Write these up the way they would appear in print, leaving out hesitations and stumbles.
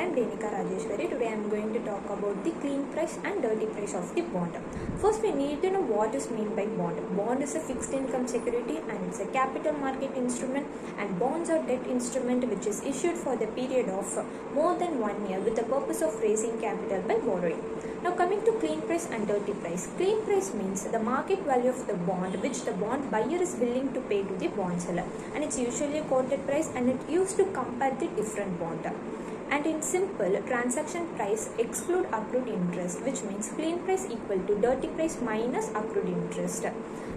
am Denika Rajeshwari. Today I am going to talk about the clean price and dirty price of the bond. First we need to know what is meant by bond. Bond is a fixed income security and it's a capital market instrument, and bonds are debt instrument which is issued for the period of more than 1 year with the purpose of raising capital by borrowing. Now coming to clean price and dirty price. Clean price means the market value of the bond which the bond buyer is willing to pay to the bond seller, and it's usually a quoted price and it used to compare the different bond. And in simple, transaction price exclude accrued interest, which means clean price equal to dirty price minus accrued interest.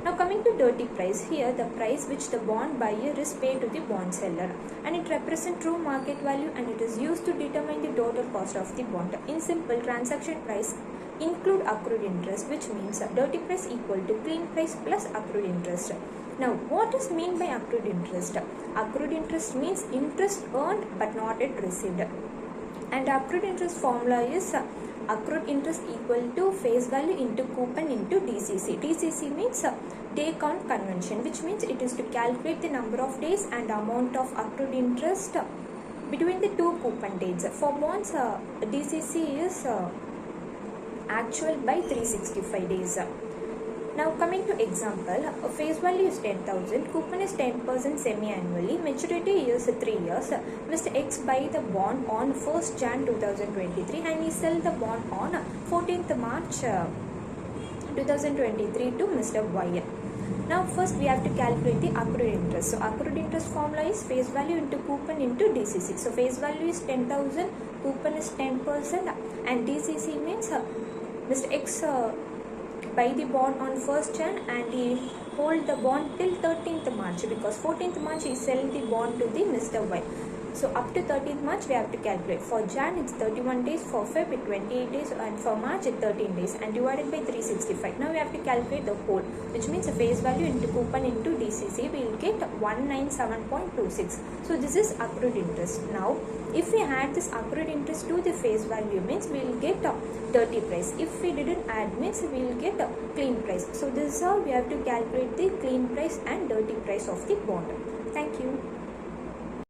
Now coming to dirty price, here the price which the bond buyer is paid to the bond seller, and it represents true market value and it is used to determine the total cost of the bond. In simple, transaction price include accrued interest, which means dirty price equal to clean price plus accrued interest. Now, what is meant by accrued interest? Accrued interest means interest earned but not yet received. And accrued interest formula is accrued interest equal to face value into coupon into DCC. DCC means day count convention, which means it is to calculate the number of days and amount of accrued interest between the two coupon dates. For bonds, DCC is actual by 365 days. Now coming to example, face value is 10,000, coupon is 10% semi-annually, maturity is 3 years. Mr. X buy the bond on 1st Jan 2023 and he sell the bond on 14th March 2023 to Mr. Y. Now first we have to calculate the accrued interest. So accrued interest formula is face value into coupon into DCC. So face value is 10,000, coupon is 10%, and DCC means Mr. X buy the bond on 1st Jan and he hold the bond till 13th March, because 14th March he sell the bond to the Mr. Y. So up to 13th March we have to calculate. For Jan it's 31 days, for Feb it's 28 days, and for March it's 13 days, and divided by 365. Now we have to calculate the whole, which means the face value into coupon into DCC, we will get 197.26. So this is accrued interest. Now if we add this accrued interest to the face value, means we will get dirty price. If we didn't add, means we will get clean price. So this is how we have to calculate the clean price and dirty price of the bond. Thank you.